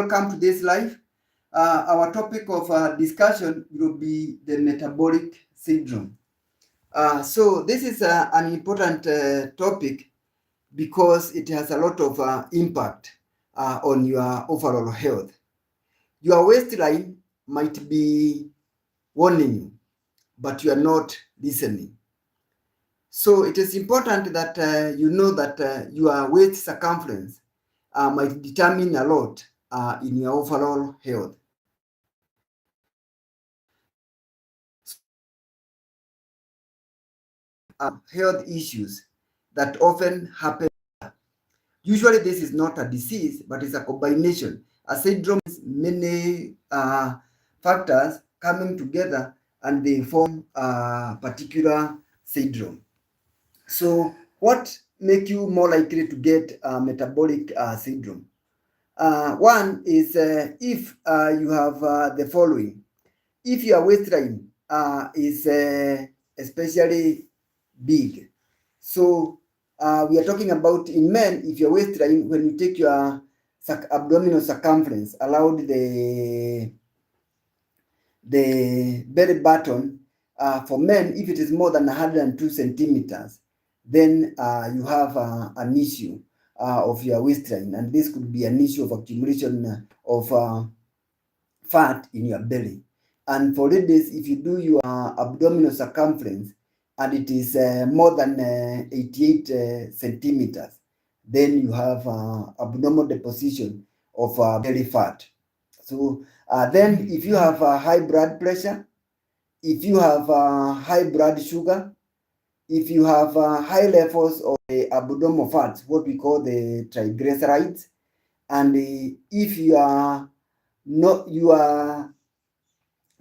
welcome to this live. Our topic of discussion will be the metabolic syndrome. So this is an important topic because it has a lot of impact on your overall health. Your waistline might be warning you, but you are not listening. So it is important that you know that your waist circumference might determine a lot in your overall health. Health issues that often happen. Usually this is not a disease, but it's a combination. A syndrome is many factors coming together and they form a particular syndrome. So what makes you more likely to get metabolic syndrome? One is if you have the following. If your waistline is especially big, so we are talking about in men, if your waistline, when you take your abdominal circumference, allowed the belly button, for men, if it is more than 102 centimeters, then you have an issue of your waistline, and this could be an issue of accumulation of fat in your belly. And for ladies, if you do your abdominal circumference and it is more than 88 centimeters, then you have abnormal deposition of belly fat. So then if you have high blood pressure, if you have high blood sugar, if you have high levels of abdominal fats, what we call the triglycerides, and if you are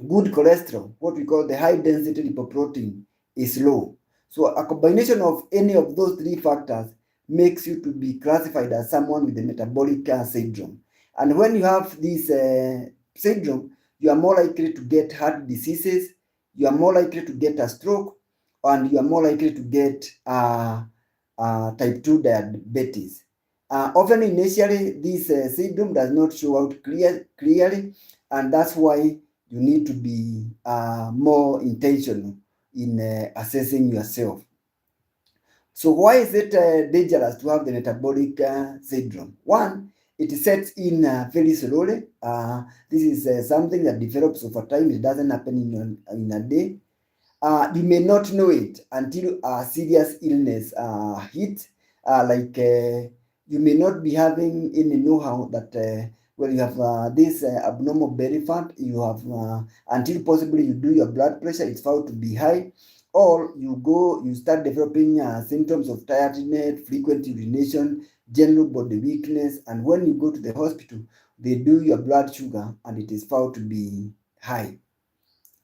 good cholesterol, what we call the high density lipoprotein, is low. So a combination of any of those three factors makes you to be classified as someone with the metabolic syndrome. And when you have this syndrome, you are more likely to get heart diseases, you are more likely to get a stroke, and you are more likely to get type 2 diabetes. Often initially, this syndrome does not show out clearly, and that's why you need to be more intentional in assessing yourself. So why is it dangerous to have the metabolic syndrome? One, it sets in very slowly. This is something that develops over time. It doesn't happen in a day. You may not know it until a serious illness hits, like you may not be having any know-how that when you have this abnormal belly fat, you have until possibly you do your blood pressure, it's found to be high, or you start developing symptoms of tiredness, frequent urination, general body weakness, and when you go to the hospital, they do your blood sugar and it is found to be high.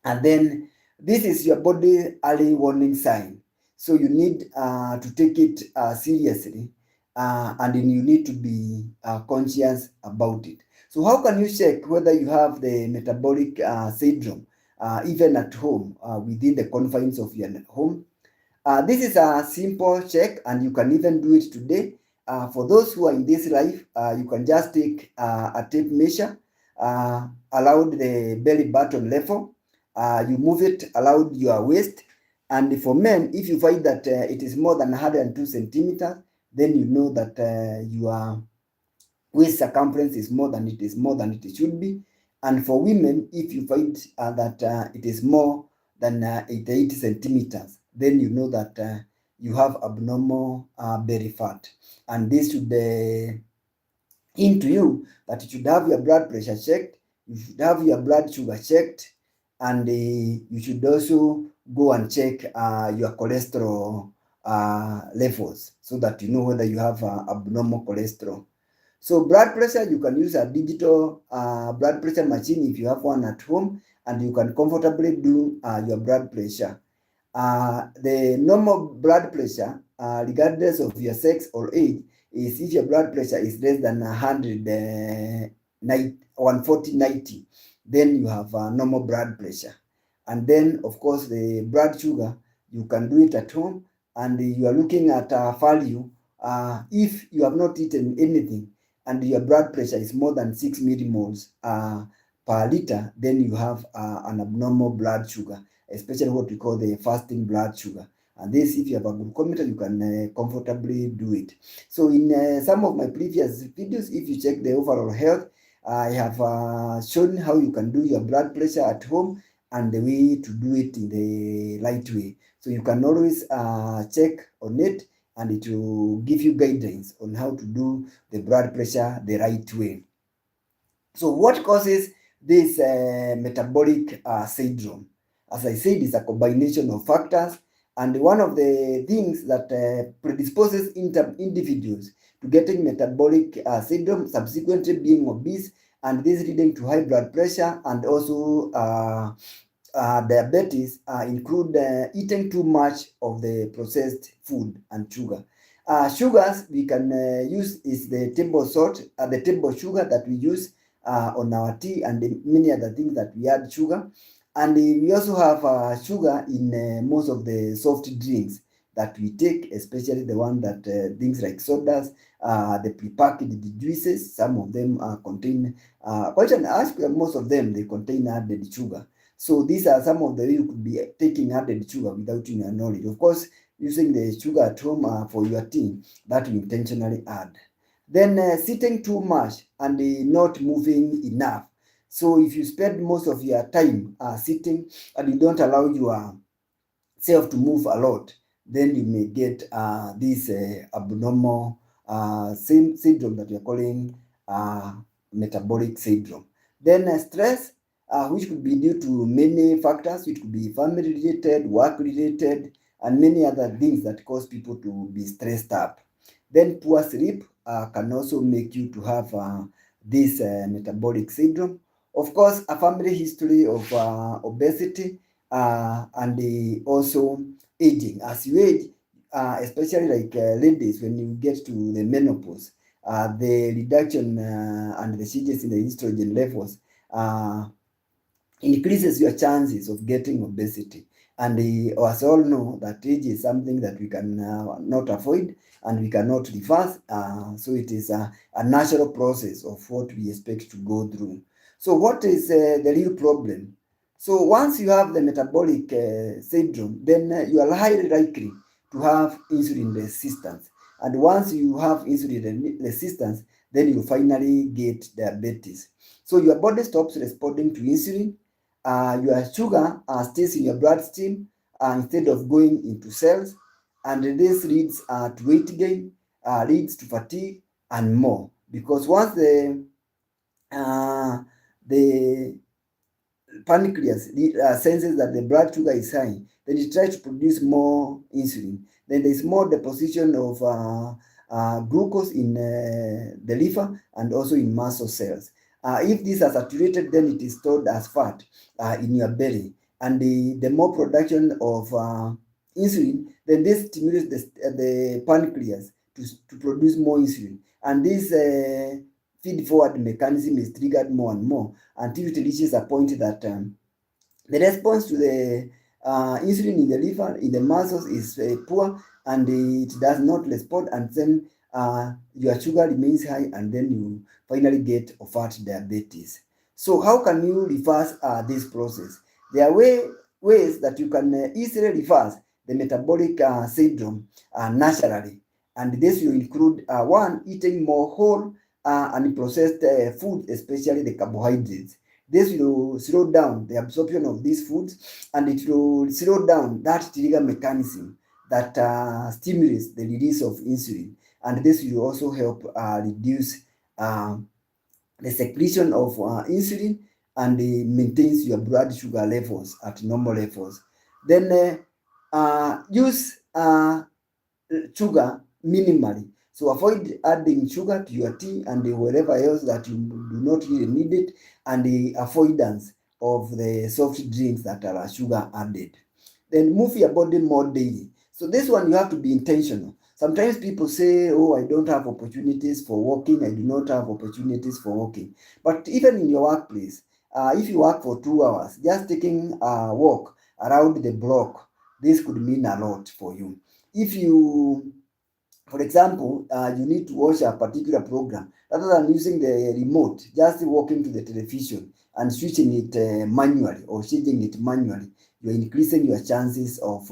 And then this is your body early warning sign. So you need to take it seriously and then you need to be conscious about it. So how can you check whether you have the metabolic syndrome even at home within the confines of your home? This is a simple check and you can even do it today. For those who are in this life, you can just take a tape measure, allowed the belly button level, you move it allowed your waist, and for men, if you find that it is more than 102 centimeters, then you know that your waist circumference is more than it should be. And for women, if you find that it is more than 88 centimeters, then you know that you have abnormal belly fat, and this should hint to you that you should have your blood pressure checked, you should have your blood sugar checked, and you should also go and check your cholesterol levels so that you know whether you have abnormal cholesterol. So blood pressure, you can use a digital blood pressure machine if you have one at home, and you can comfortably do your blood pressure. The normal blood pressure, regardless of your sex or age, is if your blood pressure is less than 140/90, then you have normal blood pressure. And then, of course, the blood sugar, you can do it at home, and you are looking at value. If you have not eaten anything, and your blood pressure is more than 6 millimoles per liter, then you have an abnormal blood sugar, especially what we call the fasting blood sugar. And this, if you have a glucometer, you can comfortably do it. So in some of my previous videos, if you check the overall health, I have shown how you can do your blood pressure at home and the way to do it in the right way. So you can always check on it, and it will give you guidelines on how to do the blood pressure the right way. So what causes this metabolic syndrome? As I said, it's a combination of factors, and one of the things that predisposes individuals to getting metabolic syndrome, subsequently being obese, and this leading to high blood pressure and also diabetes, include eating too much of the processed food and sugar. Sugars we can use is the table salt, the table sugar that we use on our tea, and many other things that we add sugar. And we also have sugar in most of the soft drinks that we take, especially the one that things like sodas, the prepackaged juices. Some of them contain, actually most of them, they contain added sugar. So these are some of the way you could be taking added sugar without your knowledge. Of course, using the sugar at home for your tea, that you intentionally add. Then sitting too much and not moving enough. So if you spend most of your time sitting and you don't allow yourself to move a lot, then you may get this abnormal syndrome that we are calling metabolic syndrome. Then stress, which could be due to many factors, which could be family related, work related, and many other things that cause people to be stressed up. Then poor sleep can also make you to have this metabolic syndrome. Of course, a family history of obesity and also aging. As you age, especially like ladies, when you get to the menopause, the reduction and the changes in the estrogen levels increases your chances of getting obesity. And as all know, that age is something that we can not avoid and we cannot reverse. So it is a natural process of what we expect to go through. So what is the real problem? So once you have the metabolic syndrome, then you are highly likely to have insulin resistance. And once you have insulin resistance, then you finally get diabetes. So your body stops responding to insulin. Your sugar stays in your bloodstream instead of going into cells, and this leads to weight gain, leads to fatigue and more. Because once the pancreas senses that the blood sugar is high, then it tries to produce more insulin. Then there is more deposition of glucose in the liver and also in muscle cells. If these are saturated, then it is stored as fat in your belly. And the more production of insulin, then this stimulates the pancreas to produce more insulin. And this feed-forward mechanism is triggered more and more until it reaches a point that the response to the insulin in the liver, in the muscles is poor, and it does not respond, and then your sugar remains high, and then you finally get overt diabetes. So how can you reverse this process? There are ways that you can easily reverse the metabolic syndrome naturally, and this will include one, eating more whole and processed food, especially the carbohydrates. This will slow down the absorption of these foods, and it will slow down that trigger mechanism that stimulates the release of insulin, and this will also help reduce the secretion of insulin, and maintains your blood sugar levels at normal levels. Then use sugar minimally. So avoid adding sugar to your tea and wherever else that you do not really need it, and the avoidance of the soft drinks that are sugar added. Then move your body more daily. So this one you have to be intentional. Sometimes people say, oh, I don't have opportunities for walking, I do not have opportunities for walking. But even in your workplace, if you work for 2 hours, just taking a walk around the block, this could mean a lot for you. If you For example, you need to watch a particular program. Rather than using the remote, just walking to the television and switching it manually or changing it manually, you're increasing your chances of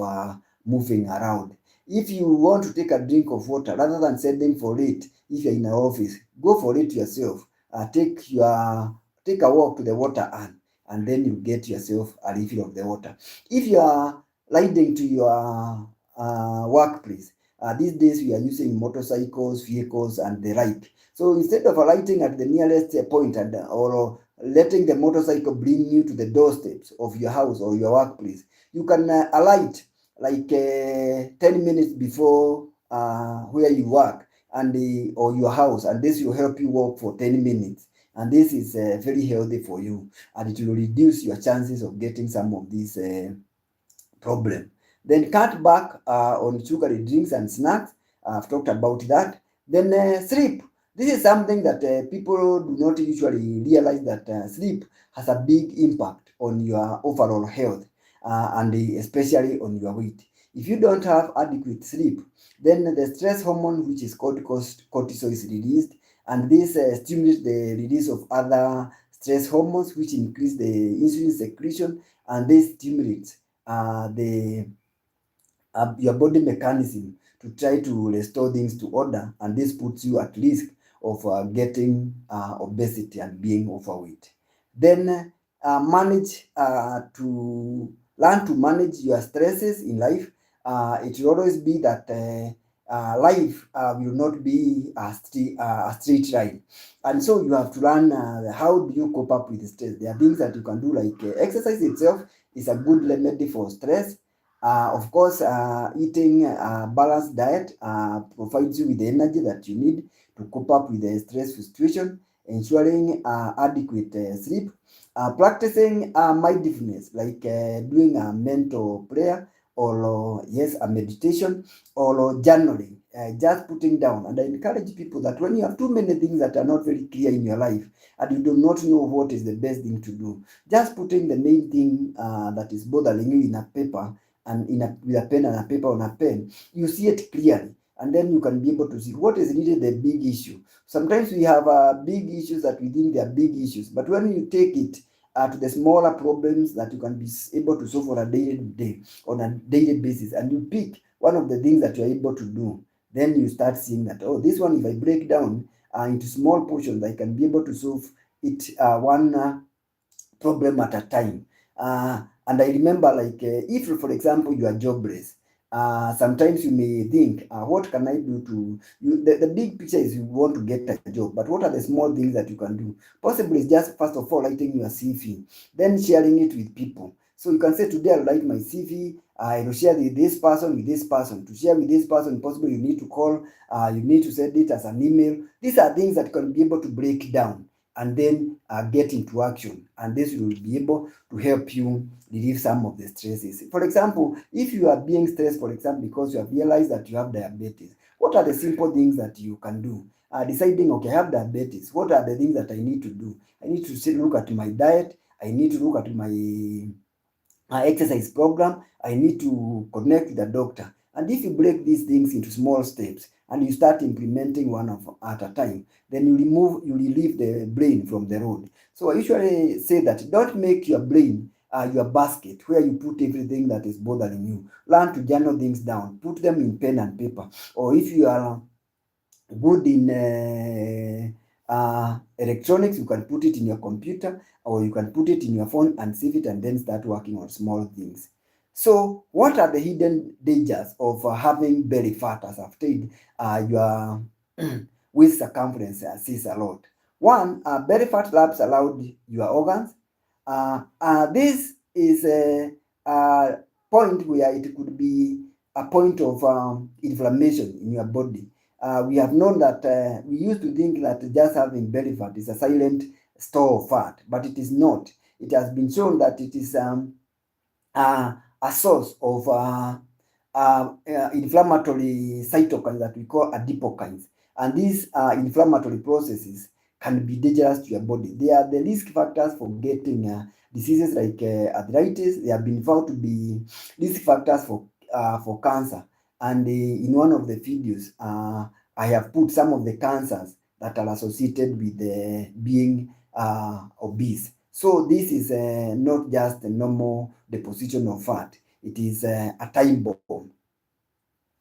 moving around. If you want to take a drink of water, rather than sending for it, if you're in an office, go for it yourself. Take a walk to the water and then you get yourself a refill of the water. If you are riding to your workplace, these days we are using motorcycles, vehicles, and the like. So instead of alighting at the nearest point or letting the motorcycle bring you to the doorsteps of your house or your workplace, you can alight like 10 minutes before where you work or your house, and this will help you walk for 10 minutes. And this is very healthy for you, and it will reduce your chances of getting some of these problem. Then cut back on sugary drinks and snacks. I've talked about that. Then sleep. This is something that people do not usually realize, that sleep has a big impact on your overall health and especially on your weight. If you don't have adequate sleep, then the stress hormone, which is called cortisol, is released, and this stimulates the release of other stress hormones, which increase the insulin secretion, and this stimulates the your body mechanism to try to restore things to order, and this puts you at risk of getting obesity and being overweight. Then manage to learn to manage your stresses in life. It will always be that life will not be a straight line, and so you have to learn how do you cope up with stress. There are things that you can do, like exercise itself is a good remedy for stress. Of course, eating a balanced diet provides you with the energy that you need to cope up with the stressful situation, ensuring adequate sleep, practicing mindfulness, like doing a mental prayer, or yes, a meditation, or journaling, just putting down. And I encourage people that when you have too many things that are not very clear in your life and you do not know what is the best thing to do, just putting the main thing that is bothering you in a paper, and with a pen and a paper on a pen, you see it clearly, and then you can be able to see what is really the big issue. Sometimes we have big issues that we think they are big issues, but when you take it to the smaller problems that you can be able to solve on a daily basis, and you pick one of the things that you are able to do, then you start seeing that, oh, this one, if I break down into small portions, I can be able to solve it one problem at a time. And I remember, like, if, for example, you are jobless, sometimes you may think, what can I do to you? The big picture is you want to get a job, but what are the small things that you can do? Possibly it's just, first of all, writing your CV, then sharing it with people. So you can say, today I'll write my CV. I will share with this person, with this person. To share with this person, possibly you need to call, you need to send it as an email. These are things that you can be able to break down and then get into action, and this will be able to help you relieve some of the stresses. For example, if you are being stressed, for example, because you have realized that you have diabetes, what are the simple things that you can do? Deciding, okay, I have diabetes, what are the things that I need to do? I need to look at my diet, I need to look at my exercise program, I need to connect with the doctor. And if you break these things into small steps and you start implementing one at a time, then you relieve the brain from the road. So I usually say that don't make your brain your basket where you put everything that is bothering you. Learn to journal things down, put them in pen and paper. Or if you are good in electronics, you can put it in your computer, or you can put it in your phone and save it, and then start working on small things. So what are the hidden dangers of having belly fat? As I've said, your waist circumference says a lot. One, belly fat laps allowed your organs. This is a point where it could be a point of inflammation in your body. We have known that we used to think that just having belly fat is a silent store of fat, but it is not. It has been shown that it is a source of inflammatory cytokines that we call adipokines. And these inflammatory processes can be dangerous to your body. They are the risk factors for getting diseases like arthritis. They have been found to be risk factors for cancer. And in one of the videos, I have put some of the cancers that are associated with being obese. So this is not just a normal deposition of fat. It is a time bomb.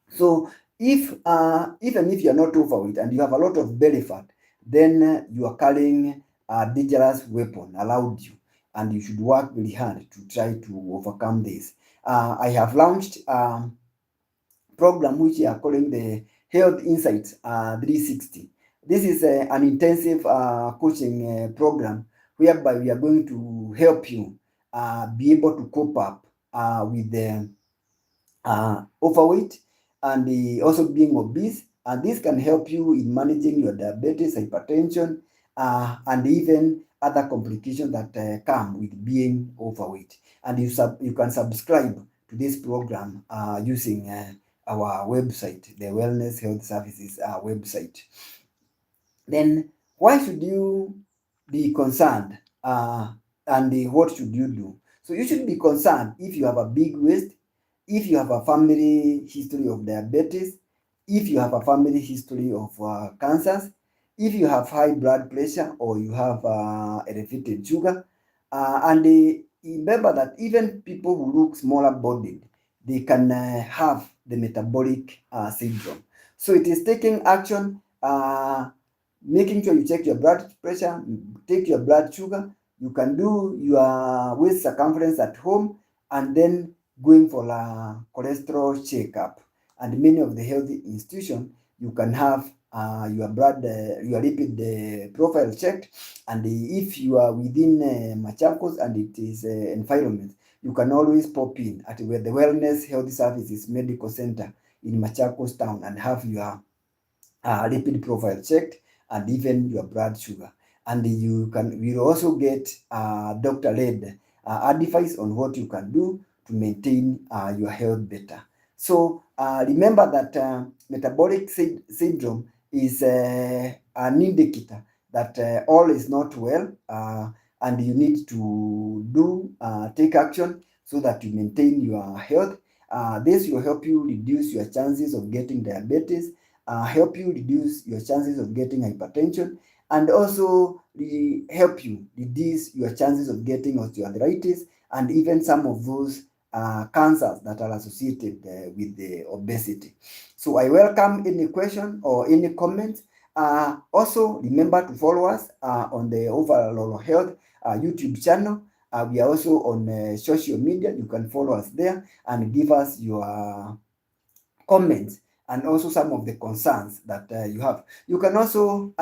So even if you're not overweight and you have a lot of belly fat, then you are carrying a dangerous weapon around you, and you should work very hard to try to overcome this. I have launched program which we are calling the Health Insights 360. This is an intensive coaching program whereby we are going to help you be able to cope up with the overweight and also being obese. And this can help you in managing your diabetes, hypertension, and even other complications that come with being overweight. And you can subscribe to this program using our website, the Wellness Health Services website. Then why should you be concerned and what should you do? So you should be concerned if you have a big waist, if you have a family history of diabetes, if you have a family history of cancers, if you have high blood pressure or you have elevated sugar, and remember that even people who look smaller bodied, they can have the metabolic syndrome. So it is taking action, making sure you check your blood pressure, take your blood sugar. You can do your waist circumference at home, and then going for a cholesterol checkup. And many of the healthy institutions, you can have your lipid profile checked. And if you are within Machakos and it is environment, you can always pop in at where the Wellness Health Services Medical Center in Machakos town and have your lipid profile checked and even your blood sugar. And you will also get doctor-led advice on what you can do to maintain your health better. So remember that metabolic syndrome is an indicator that all is not well, and you need to take action so that you maintain your health. This will help you reduce your chances of getting diabetes, help you reduce your chances of getting hypertension, and also help you reduce your chances of getting osteoarthritis and even some of those cancers that are associated with the obesity. So I welcome any question or any comments. Also remember to follow us on the Overall Health YouTube channel. We are also on social media. You can follow us there and give us your comments and also some of the concerns that you have. You can also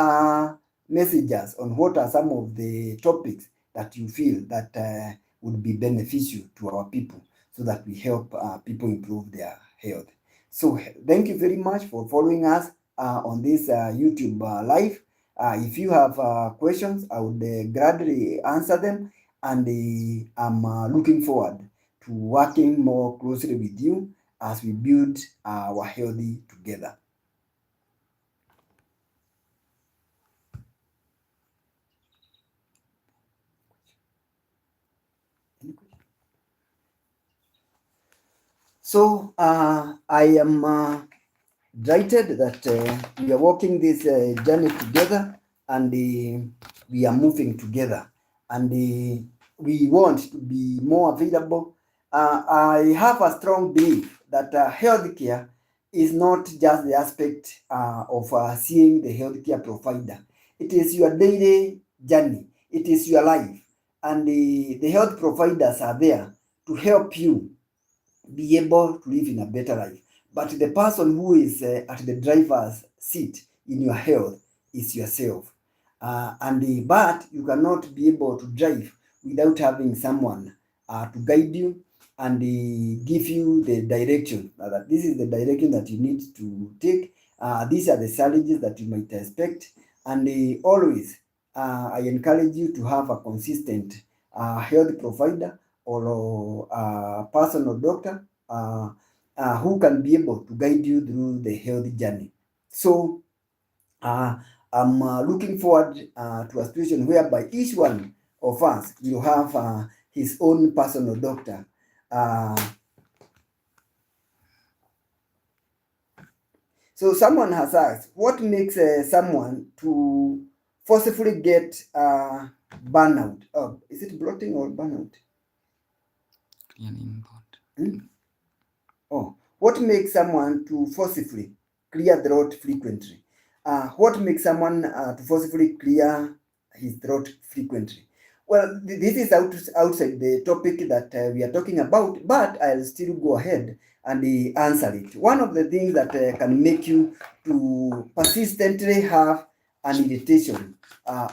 message us on what are some of the topics that you feel that would be beneficial to our people so that we help people improve their health. So thank you very much for following us on this YouTube live. If you have questions, I would gladly answer them, and I'm looking forward to working more closely with you as we build our healthy together. So I am delighted that we are walking this journey together, and we are moving together, and we want to be more available. I have a strong belief that healthcare is not just the aspect of seeing the healthcare provider. It is your daily journey. It is your life, and the health providers are there to help you be able to live in a better life. But the person who is at the driver's seat in your health is yourself. But you cannot be able to drive without having someone to guide you and give you the direction. That this is the direction that you need to take. These are the challenges that you might expect. And always, I encourage you to have a consistent health provider or a personal doctor who can be able to guide you through the health journey. So I'm looking forward to a situation whereby each one of us will have his own personal doctor. So someone has asked, what makes someone to forcefully get burnout? Oh, is it bloating or burnout? Hmm? Oh, what makes someone to forcefully clear throat frequently? What makes someone to forcefully clear his throat frequently? Well, this is outside the topic that we are talking about, but I'll still go ahead and answer it. One of the things that can make you to persistently have an irritation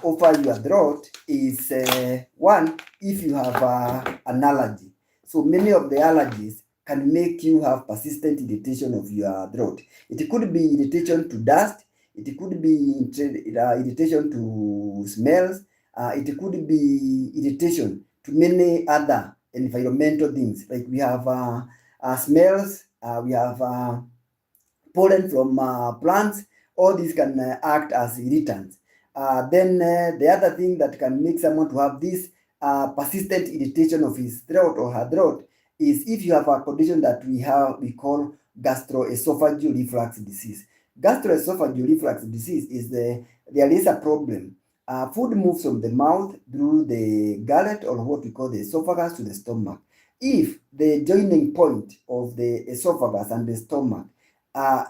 over your throat is one, if you have an allergy. So many of the allergies can make you have persistent irritation of your throat. It could be irritation to dust, it could be irritation to smells, it could be irritation to many other environmental things. Like we have smells, we have pollen from plants, all these can act as irritants. Then the other thing that can make someone to have this persistent irritation of his throat or her throat is if you have a condition that we call gastroesophageal reflux disease. Gastroesophageal reflux disease is there is a problem. Food moves from the mouth through the gullet or what we call the esophagus to the stomach. If the joining point of the esophagus and the stomach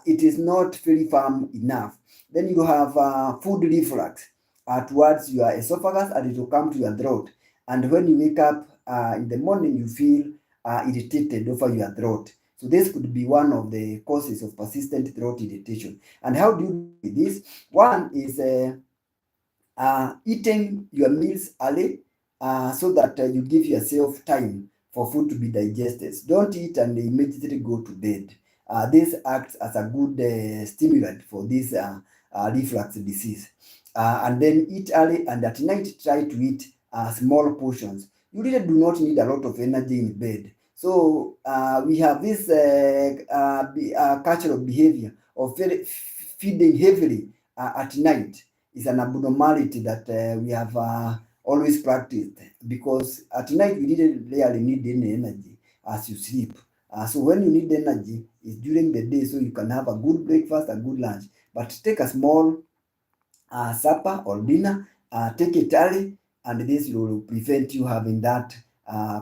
it is not very firm enough, then you have food reflux towards your esophagus and it will come to your throat. And when you wake up in the morning, you feel irritated over your throat. So this could be one of the causes of persistent throat irritation. And how do you deal with this? One is eating your meals early so that you give yourself time for food to be digested. Don't eat and immediately go to bed. This acts as a good stimulant for this reflux disease. And then eat early and at night try to eat small portions. You really do not need a lot of energy in bed. So we have this cultural behavior of feeding heavily at night is an abnormality that we have always practiced because at night we didn't really need any energy as you sleep. So when you need energy is during the day so you can have a good breakfast, a good lunch. But take a small supper or dinner, take it early, and this will prevent you having that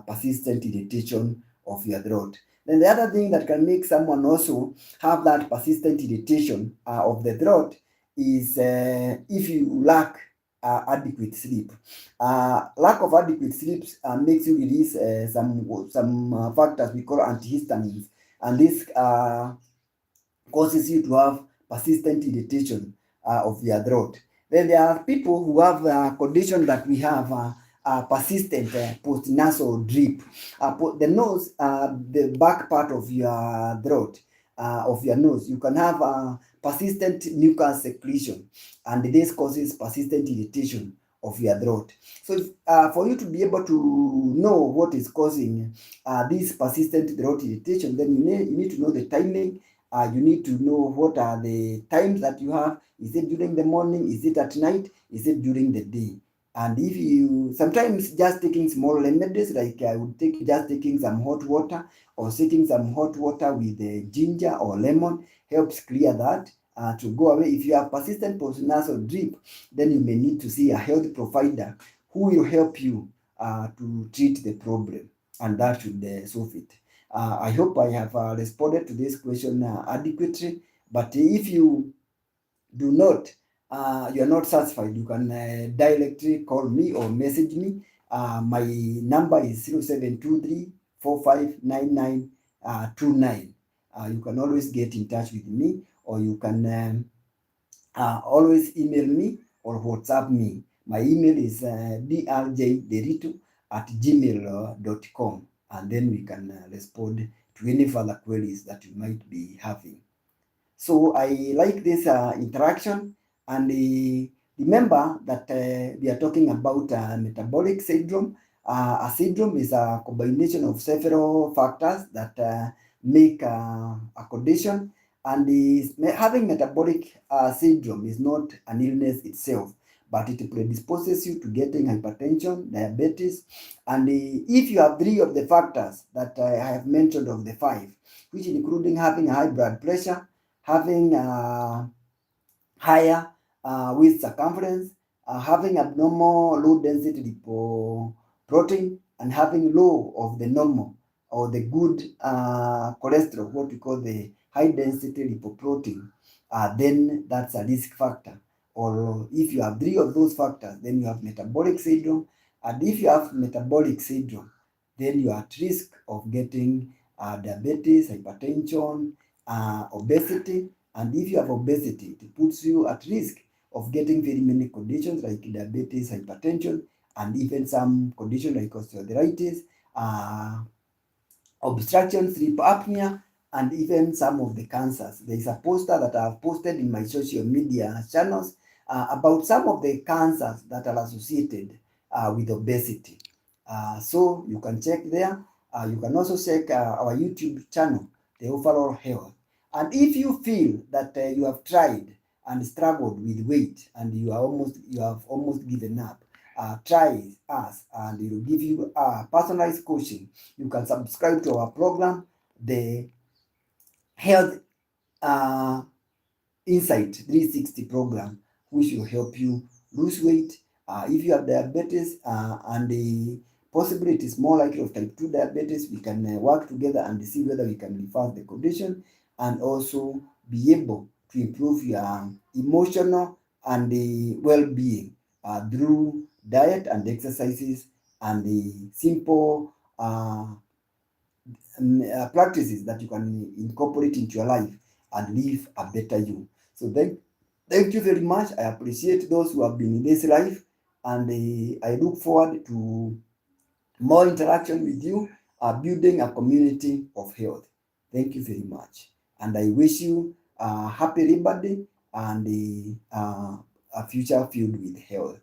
persistent irritation of your throat. Then the other thing that can make someone also have that persistent irritation of the throat is if you lack adequate sleep. Lack of adequate sleep makes you release some factors we call antihistamines, and this causes you to have persistent irritation of their throat. Then there are people who have a condition that we have persistent postnasal drip. The nose, the back part of your throat, of your nose, you can have persistent mucus secretion, and this causes persistent irritation of your throat. So for you to be able to know what is causing this persistent throat irritation, then you need to know the timing. You need to know what are the times that you have. Is it during the morning? Is it at night? Is it during the day? And if you sometimes just taking small remedies, like I would take just taking some hot water or taking some hot water with ginger or lemon helps clear that to go away. If you have persistent postnasal drip, then you may need to see a health provider who will help you to treat the problem, and that should solve it. I hope I have responded to this question adequately, but if you do not, you are not satisfied, you can directly call me or message me. My number is 0723 459929. You can always get in touch with me, or you can always email me or WhatsApp me. My email is drjderitu@gmail.com, and then we can respond to any further queries that you might be having. So I like this interaction, and remember that we are talking about metabolic syndrome. A syndrome is a combination of several factors that make a condition, and having metabolic syndrome is not an illness itself, but it predisposes you to getting hypertension, diabetes, and if you have 3 of the factors that I have mentioned of the 5, which including having high blood pressure, having higher waist circumference, having abnormal low density lipoprotein, and having low of the normal or the good cholesterol, what we call the high density lipoprotein, then that's a risk factor. Or if you have three of those factors, then you have metabolic syndrome. And if you have metabolic syndrome, then you are at risk of getting diabetes, hypertension, obesity. And if you have obesity, it puts you at risk of getting very many conditions like diabetes, hypertension, and even some conditions like osteoarthritis, obstruction, sleep apnea, and even some of the cancers. There is a poster that I have posted in my social media channels about some of the cancers that are associated with obesity. So you can check there. You can also check our YouTube channel, The Overall Health. And if you feel that you have tried and struggled with weight and you have almost given up, try us and it will give you personalized coaching. You can subscribe to our program, the Health Insight 360 program, which will help you lose weight. If you have diabetes and possibly it is more likely of type 2 diabetes, we can work together and see whether we can reverse the condition and also be able to improve your emotional and well-being through diet and exercises and the simple practices that you can incorporate into your life and live a better you. So thank you very much. I appreciate those who have been in this life, and I look forward to more interaction with you, building a community of health. Thank you very much. And I wish you a happy Labor Day and a future filled with health.